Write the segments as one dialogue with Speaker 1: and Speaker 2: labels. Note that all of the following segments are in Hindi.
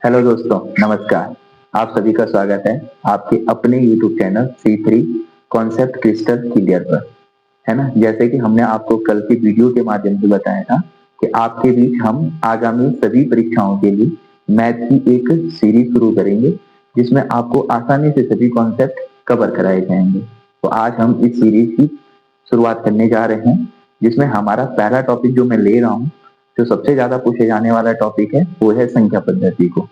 Speaker 1: हेलो दोस्तों, नमस्कार। आप सभी का स्वागत है आपके अपने YouTube channel C3 concept crystal clear पर, है ना। जैसे कि हमने आपको कल की वीडियो के माध्यम से बताया था कि आपके बीच हम आगामी सभी परीक्षाओं के लिए मैथ की एक सीरीज शुरू करेंगे, जिसमें आपको आसानी से सभी कॉन्सेप्ट कवर कराए जाएंगे। तो आज हम इस सीरीज की शुरुआत करने जा रहे हैं, जिसमें हमारा पहला टॉपिक जो मैं ले रहा हूँ, जो सबसे ज्यादा पूछे जाने वाला टॉपिक है, वो है संख्या पद्धति को।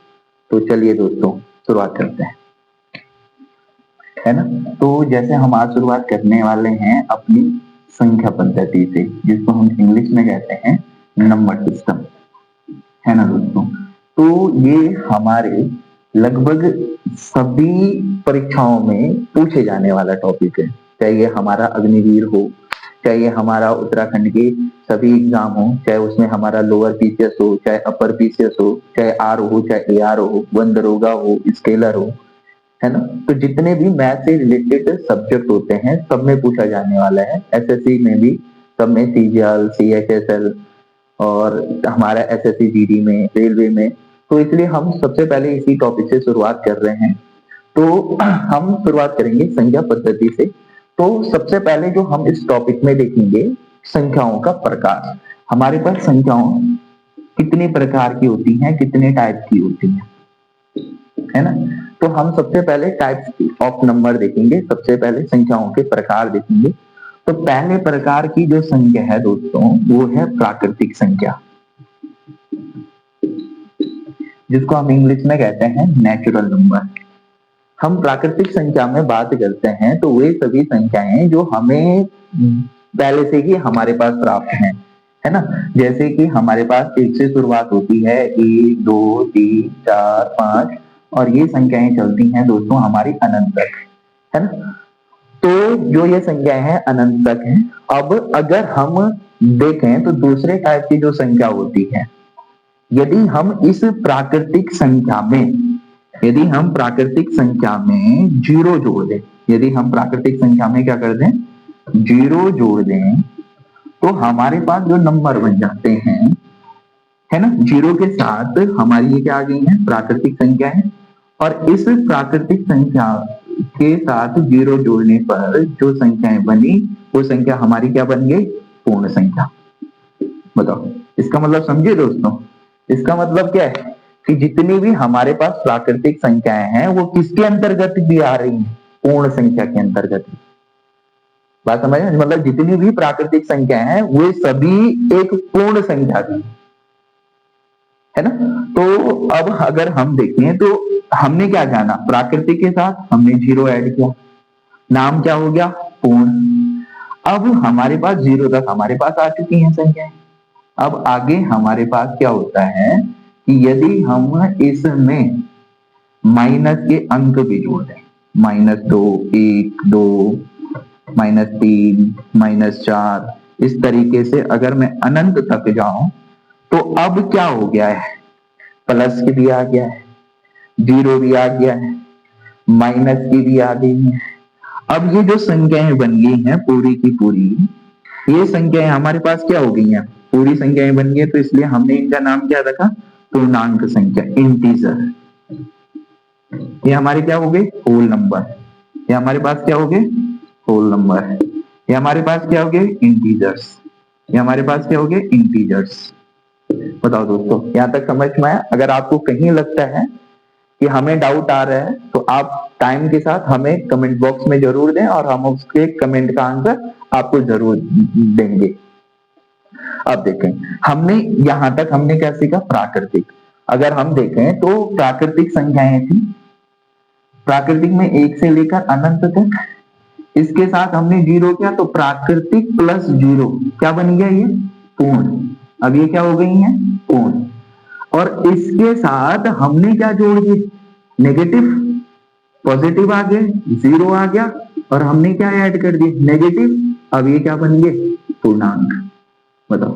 Speaker 1: तो चलिए दोस्तों, शुरुआत करते हैं, है ना। तो जैसे हम आज शुरुआत करने वाले हैं अपनी संख्या पद्धति से, जिसको हम इंग्लिश में कहते हैं नंबर सिस्टम, है ना दोस्तों। तो ये हमारे लगभग सभी परीक्षाओं में पूछे जाने वाला टॉपिक है, चाहे ये हमारा अग्निवीर हो, चाहे ये हमारा उत्तराखंड के सभी एग्जाम हो, चाहे उसमें हमारा लोअर पीसीएस हो, चाहे अपर पीसीएस हो, चाहे आर हो, चाहे एआर हो, वन दरोगा हो, स्केलर हो, है ना। तो जितने भी मैथ से रिलेटेड सब्जेक्ट होते हैं, सब में पूछा जाने वाला है। एसएससी में भी सब में, सीजीएल, सीएचएसएल और हमारा एसएससी जीडी में, रेलवे में। तो इसलिए हम सबसे पहले इसी टॉपिक से शुरुआत कर रहे हैं। तो हम शुरुआत करेंगे संख्या पद्धति से। तो सबसे पहले जो हम इस टॉपिक में देखेंगे, संख्याओं का प्रकार। हमारे पास संख्याओं कितने प्रकार की होती हैं, कितने टाइप की होती हैं, है ना। तो हम सबसे पहले टाइप्स ऑफ नंबर देखेंगे, सबसे पहले संख्याओं के प्रकार देखेंगे। तो पहले प्रकार की जो संख्या है दोस्तों, वो है प्राकृतिक संख्या, जिसको हम इंग्लिश में कहते हैं नेचुरल नंबर। हम प्राकृतिक संख्या में बात करते हैं तो वे सभी संख्याएं जो हमें पहले से ही हमारे पास प्राप्त हैं, है ना। जैसे कि हमारे पास एक से शुरुआत होती है, 1 2 3 4 5, और ये संख्याएं चलती हैं दोस्तों हमारी अनंत तक, है ना। तो जो ये संख्याएं हैं अनंत तक हैं। अब अगर हम देखें तो दूसरे टाइप की जो संख्या होती है, यदि हम इस प्राकृतिक संख्या में, यदि हम प्राकृतिक संख्या में जीरो जोड़ दें, यदि हम प्राकृतिक संख्या में क्या कर दें, जीरो जोड़ दें, तो हमारे पास जो नंबर बन जाते हैं, है ना, जीरो के साथ हमारी ये क्या आ गई है, प्राकृतिक संख्या है। और इस प्राकृतिक संख्या के साथ जीरो जोड़ने पर जो संख्याएं बनी, वो संख्या हमारी क्या बन गई, पूर्ण संख्या। बताओ, इसका मतलब समझिए दोस्तों। इसका मतलब क्या है कि जितनी भी हमारे पास प्राकृतिक संख्याएं हैं, वो किसके अंतर्गत भी आ रही हैं, पूर्ण संख्या के अंतर्गत। बात समझ, मतलब जितनी भी प्राकृतिक संख्याएं हैं, वे सभी एक पूर्ण संख्या की, है ना। तो अब अगर हम देखें तो हमने क्या जाना, प्राकृतिक के साथ हमने जीरो ऐड किया, नाम क्या हो गया, पूर्ण। अब हमारे पास जीरो तक हमारे पास आ चुकी हैं संख्याएं। अब आगे हमारे पास क्या होता है कि यदि हम इसमें माइनस के अंक भी जोड़ दें, -2 1 2 -3 -4, इस तरीके से अगर मैं अनंत तक जाऊं, तो अब क्या हो गया है, प्लस की भी आ गया है, जीरो भी आ गया है, माइनस की भी आ गई है। अब ये जो संख्याएं बन गई हैं पूरी की पूरी, ये संख्याएं हमारे पास क्या हो गई हैं, पूरी संख्याएं बन गई। तो इसलिए हमने इनका नाम क्या रखा, पूर्णांक संख्या, इंटीजर। ये हमारे क्या हो गए, होल नंबर। ये हमारे पास क्या हो गए, होल नंबर। ये हमारे पास क्या हो गए, इंटीजर्स। ये हमारे पास क्या हो गए, इंटीजर्स। बताओ दोस्तों, यहां तक समझ में आया। अगर आपको कहीं लगता है कि हमें डाउट आ रहा है, तो आप टाइम के साथ हमें कमेंट बॉक्स में जरूर दें, और हम उसके कमेंट का आंसर आपको जरूर देंगे। अब देखें, हमने यहां तक हमने क्या सीखा, प्राकृतिक। अगर हम देखें तो प्राकृतिक संख्याएं थी, प्राकृतिक में 1 से लेकर अनंत तक, इसके साथ हमने जीरो किया, तो प्राकृतिक प्लस जीरो क्या बन गया, ये पूर्ण। अब ये क्या हो गई है, पूर्ण। और इसके साथ हमने क्या जोड़ दिए, नेगेटिव, पॉजिटिव आ गए, जीरो आ गया, और हमने क्या ऐड कर दिए, नेगेटिव। अब ये क्या बन गए, पूर्णांक। बताओ,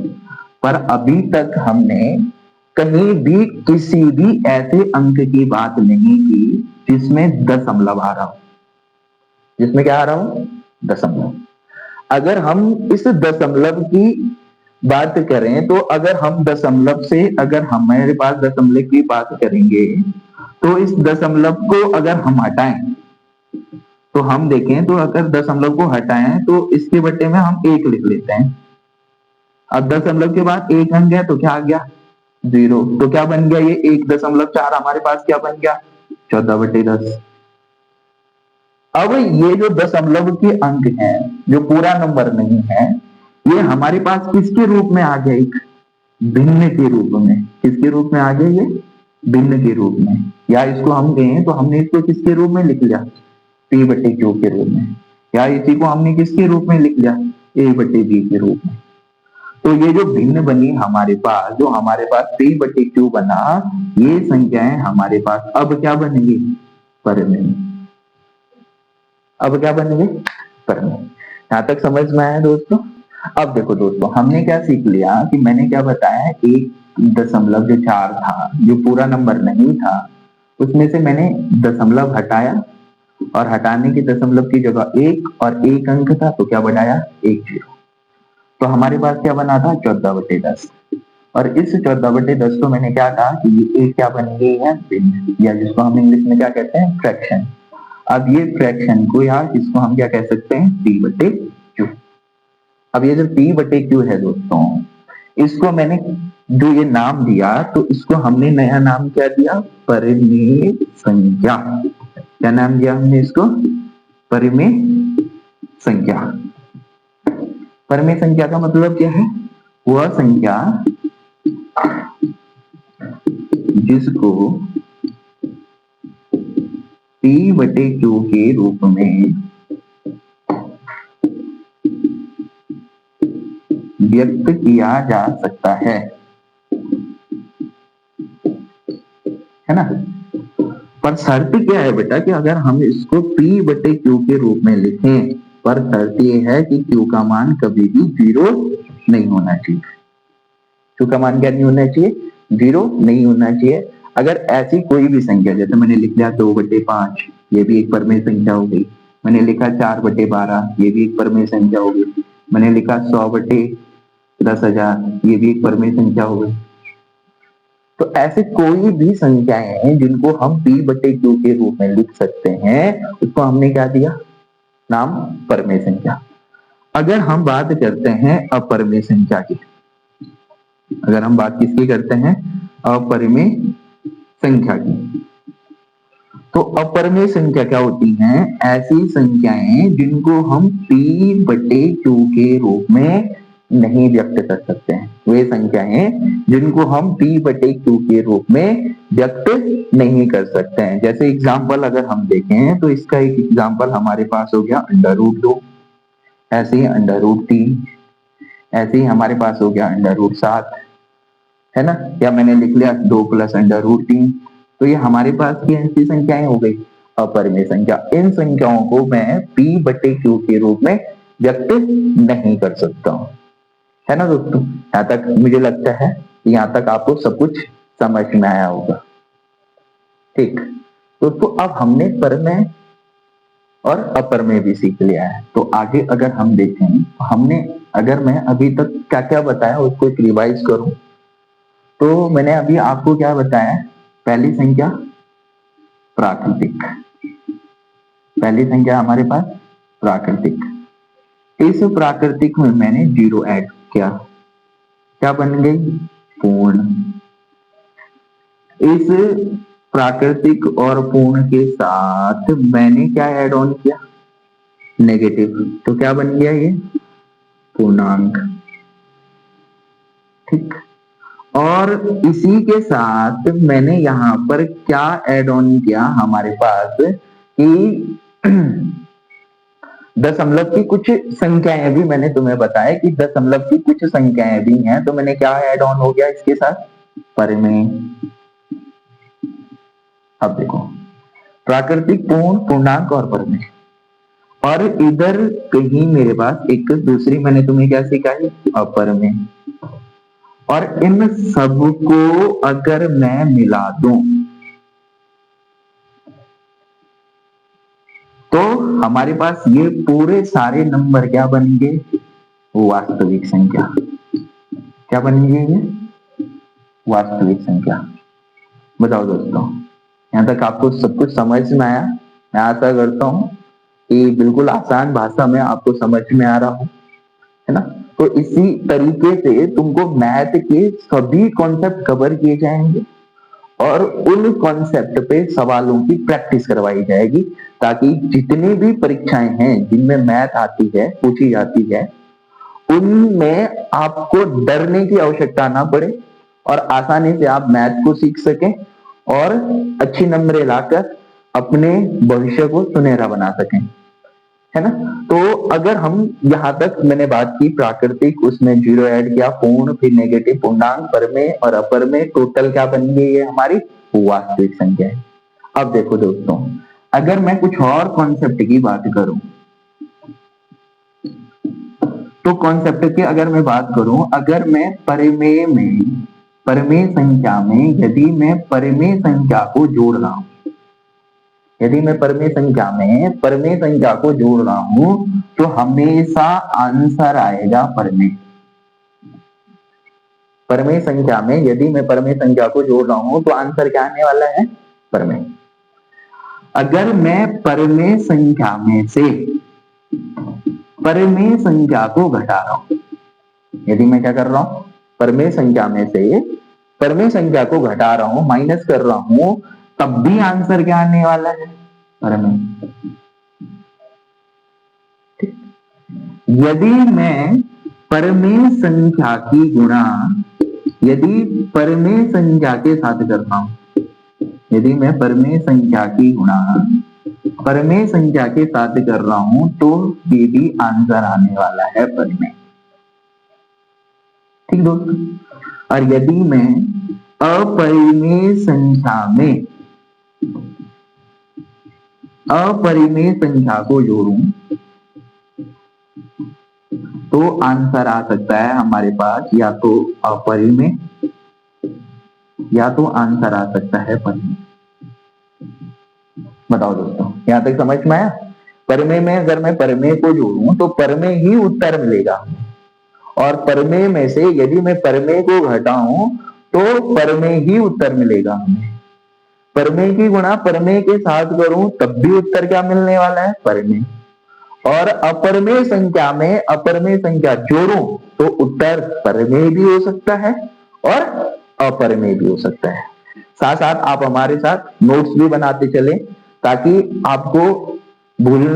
Speaker 1: पर अभी तक हमने कहीं भी किसी भी ऐसे अंक की बात नहीं की जिसमें दशमलव आ रहा हो, जिसमें क्या आ रहा हो, दशमलव। अगर हम इस दशमलव की बात करें तो अगर हम दशमलव से, अगर हमारे पास दशमलव की बात करेंगे तो इस दशमलव को अगर हम हटाएं तो हम देखें तो अगर दशमलव को हटाएं तो इसके बट्टे में हम एक लिख लेते हैं। अब दशमलव के बाद एक अंक है तो क्या आ गया 0, तो क्या बन गया ये 1.4 हमारे पास क्या बन गया 14/10। अब ये जो दशमलव के अंक हैं जो पूरा नंबर नहीं है, ये हमारे पास किसके रूप में आ गया, एक भिन्न के रूप में। किसके रूप में आ गया ये भिन्न के रूप में, या इसको हम कहें तो हमने इसको किसके रूप में लिख लिया p/q के रूप में, या इसी को हमने किसके रूप में लिख लिया a/b के रूप में। तो ये जो भिन्न बनी हमारे पास, जो हमारे पास p/q बना, ये संख्याएं हमारे पास अब क्या बनेंगी परिमेय। अब क्या बनेंगे परिमेय। यहां तक समझ में आया दोस्तों। अब देखो दोस्तों, हमने क्या सीख लिया कि मैंने क्या बताया 1.4 था जो पूरा नंबर नहीं था, उसमें से मैंने दशमलव हटाया और हटाने की दशमलव की जगह 1 और 1 अंक था तो क्या बनाया 1 0। तो हमारे पास क्या बना था 14/10, और इस 14/10 को मैंने क्या कहा कि ये क्या बन गई है भिन्न, या जिसको हम इंग्लिश में क्या कहते हैं फ्रैक्शन। अब ये फ्रैक्शन को या इसको हम क्या कह सकते हैं p/q। अब ये जो p/q है दोस्तों, इसको मैंने जो ये नाम दिया तो इसको हमने नया नाम क्या दिया परिमेय संख्या। क्या नाम दिया हमने इसको परिमेय संख्या। परिमेय संख्या का मतलब क्या है, वह संख्या जिसको p/q के रूप में व्यक्त किया जा सकता है ना। पर शर्त क्या है बेटा कि अगर हम इसको p/q के रूप में लिखें, पर शर्त ये है कि q का मान कभी भी 0 नहीं होना चाहिए। q का मान क्या नहीं होना चाहिए 0 नहीं होना चाहिए। अगर ऐसी कोई भी संख्या, जैसे मैंने लिख लिया 2/5, ये भी एक परिमेय संख्या हो गई। मैंने लिखा 4/12, ये भी एक परिमेय संख्या हो गई। मैंने लिखा 100/10,000, ये भी एक परिमेय संख्या हो गई। तो ऐसे कोई भी संख्याएं हैं जिनको हम p/q के रूप में लिख सकते हैं, उसको हमने क्या दिया नाम परिमेय संख्या। अगर हम बात करते हैं अपरिमेय संख्या की, अगर हम बात किसकी करते हैं अपरिमेय संख्या की, तो अपरिमेय संख्या क्या होती हैं ऐसी संख्याएं जिनको हम p/q के रूप में नहीं व्यक्त कर सकते हैं। वे संख्याएं जिनको हम p/q के रूप में व्यक्त नहीं कर सकते हैं। जैसे एग्जांपल अगर हम देखें तो इसका एक एग्जांपल हमारे पास हो गया √2, ऐसे ही √3, ऐसे ही हमारे पास हो गया √7, है ना। या मैंने लिख लिया 2 + √3। तो ये हमारे पास की ऐसी संख्याएं हो गई अपरिमेय संख्या। इन संख्याओं को मैं p/q के रूप में व्यक्त नहीं कर सकता हूं, है ना दोस्तों। यहाँ तक मुझे लगता है यहाँ तक आपको सब कुछ समझ में आया होगा। ठीक दोस्तों, अब हमने परिमेय और अपरिमेय भी सीख लिया है। तो आगे अगर हम देखें तो हमने, अगर मैं अभी तक क्या क्या बताया उसको एक रिवाइज करूं तो मैंने अभी आपको क्या बताया, पहली संख्या प्राकृतिक, पहली संख्या हमारे पास प्राकृतिक। इस प्राकृतिक में मैंने 0 ऐड किया, क्या बन गई पूर्ण। इस प्राकृतिक और पूर्ण के साथ मैंने क्या ऐड ऑन किया नेगेटिव, तो क्या बन गया ये पूर्णांक। ठीक, और इसी के साथ मैंने यहाँ पर क्या ऐड ऑन किया हमारे पास कि दशमलव की कुछ संख्याएं भी मैंने तुम्हें बताया कि दशमलव की कुछ संख्याएं भी हैं, तो मैंने क्या ऐड ऑन हो गया इसके साथ परिमेय। अब देखो प्राकृतिक पूर्ण पूर्णांक और परिमेय, और इधर कहीं मेरे पास एक दूसरी मैंने तुम्हें क्या सिखाई अपरिमेय। और इन सब को अगर मैं मिला दूं तो हमारे पास ये पूरे सारे नंबर क्या बनेंगे वास्तविक संख्या। क्या बनेगी ये? वास्तविक संख्या। बताओ दोस्तों, यहाँ तक आपको सब कुछ समझ में आया? मैं आशा करता हूँ कि बिल्कुल आसान भाषा में आपको समझ में आ रहा हो, है ना। तो इसी तरीके से तुमको मैथ के सभी कॉन्सेप्ट कवर किए जाएंगे और उन कॉन्सेप्ट पे सवालों की प्रैक्टिस करवाई जाएगी, ताकि जितनी भी परीक्षाएं हैं जिनमें मैथ आती है, पूछी जाती है, उनमें आपको डरने की आवश्यकता ना पड़े और आसानी से आप मैथ को सीख सकें और अच्छी नंबरें लाकर अपने भविष्य को सुनहरा बना सकें, है ना। तो अगर हम यहाँ तक मैंने बात की प्राकृतिक, उसमें जीरो ऐड किया, पूर्ण, फिर नेगेटिव, पूर्णांक, परमेय और अपरमेय, टोटल क्या बन गई है हमारी? वास्तविक संख्या है। अब देखो दोस्तों, अगर मैं कुछ और कॉन्सेप्ट की बात करूं, तो कॉन्सेप्ट की अगर मैं बात करूं, अगर मैं परमेय संख्या में यदि मैं परमेय संख्या को जोड़ रहा हूं, यदि मैं परमेय संख्या में परमेय संख्या को जोड़ रहा हूं, तो हमेशा आंसर आएगा परमेय। परमेय संख्या में यदि मैं परमेय संख्या को जोड़ रहा हूं तो आंसर क्या आने वाला है? परमेय। अगर मैं परमेय संख्या में से परमेय संख्या को घटा रहा हूं, यदि मैं क्या कर रहा हूं? परमेय संख्या में से परमेय संख्या को घटा रहा हूं, माइनस कर रहा हूं, तब भी आंसर क्या आने वाला है? परमेय। यदि मैं परमेय संख्या की गुणा यदि परमेय संख्या के साथ करता हूं, यदि मैं परमेय संख्या की गुणा परमेय संख्या के साथ कर रहा हूं, तो ये भी आंसर आने वाला है परमेय। ठीक दोस्तों। और यदि मैं अपरिमेय संख्या को जोड़ूं, तो आंसर आ सकता है हमारे पास या तो अपरिमेय या तो आंसर आ सकता है परमेय। बताओ दोस्तों, यहां तक समझ में आया? परमेय में अगर मैं परमेय को जोड़ूं तो परमेय ही उत्तर मिलेगा, और परमेय में से यदि मैं परमेय को घटाऊं तो परमेय ही उत्तर मिलेगा हमें। परमेय की गुणा परमेय के साथ करूं तब भी उत्तर क्या मिलने वाला है? परमेय। और अपरमेय संख्या में अपरमेय संख्या जोड़ूं तो उत्तर परमेय भी हो सकता है और अपरमेय भी हो सकता है। साथ साथ आप हमारे साथ नोट्स भी बनाते चले, ताकि आपको भूल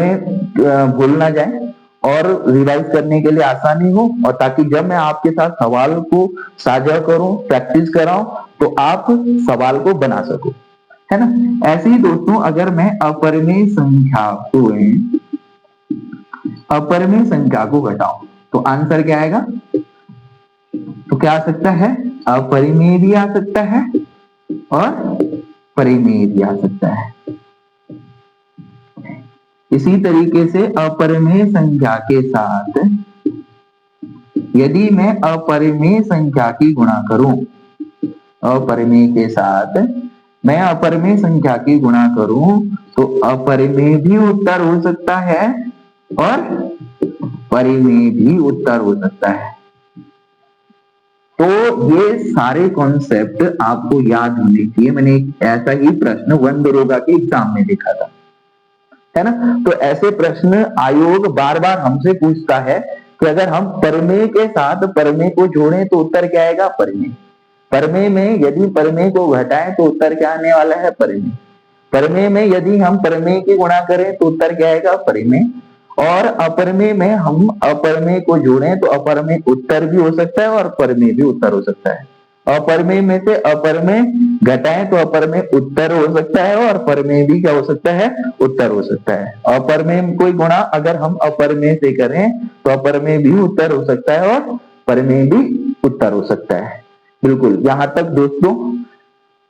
Speaker 1: ना जाए और रिवाइज करने के लिए आसानी हो, और ताकि जब मैं आपके साथ सवाल को साझा करूं, प्रैक्टिस कराऊं, तो आप सवाल को बना सको, है ना। ऐसे ही दोस्तों, अगर मैं अपरमेय संख्या को घटाऊं तो आंसर क्या आएगा? तो क्या आ सकता है? अपरिमेय भी आ सकता है और परिमेय भी आ सकता है। इसी तरीके से अपरिमेय संख्या के साथ यदि मैं अपरिमेय संख्या की गुणा करूं, अपरिमेय के साथ मैं अपरिमेय संख्या की गुणा करूं, तो अपरिमेय भी उत्तर हो सकता है और परिमेय भी उत्तर हो सकता है। तो ये सारे कॉन्सेप्ट आपको याद होने चाहिए। मैंने एक ऐसा ही प्रश्न वन दरोगा के एग्जाम में देखा था, है ना। तो ऐसे प्रश्न आयोग बार बार हमसे पूछता है कि अगर हम परमेय के साथ परमेय को जोड़ें तो उत्तर क्या आएगा? परमेय। परमेय में यदि परमेय को घटाएं तो उत्तर क्या आने वाला है? परमेय। परमेय में यदि हम परमेय की गुणा करें तो उत्तर क्या आएगा? परिमेय। और अपरमेय में हम अपरमेय को जोड़ें तो अपरमेय उत्तर भी हो सकता है और परमेय भी उत्तर हो सकता है। अपरमेय में से अपरमेय घटाएं तो अपरमेय उत्तर हो सकता है और परमेय भी क्या हो सकता है? उत्तर हो सकता है। अपरमेय कोई गुणा अगर हम अपरमेय से करें तो अपरमेय भी उत्तर हो सकता है और परमेय भी उत्तर हो सकता है। बिल्कुल, यहां तक दोस्तों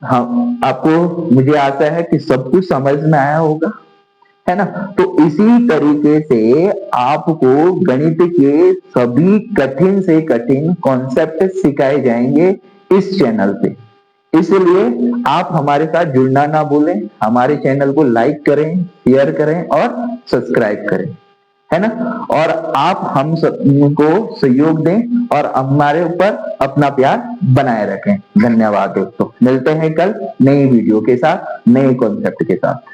Speaker 1: हाँ, आपको मुझे आशा है कि सब कुछ समझ में आया होगा, है ना। तो इसी तरीके से आपको गणित के सभी कठिन से कठिन कॉन्सेप्ट सिखाए जाएंगे इस चैनल पे। इसलिए आप हमारे साथ जुड़ना ना भूलें, हमारे चैनल को लाइक करें, शेयर करें और सब्सक्राइब करें। है ना। और आप हम सबको सहयोग दें और हमारे ऊपर अपना प्यार बनाए रखें। धन्यवाद दोस्तों, मिलते हैं कल नई वीडियो के साथ, नए कॉन्सेप्ट के साथ।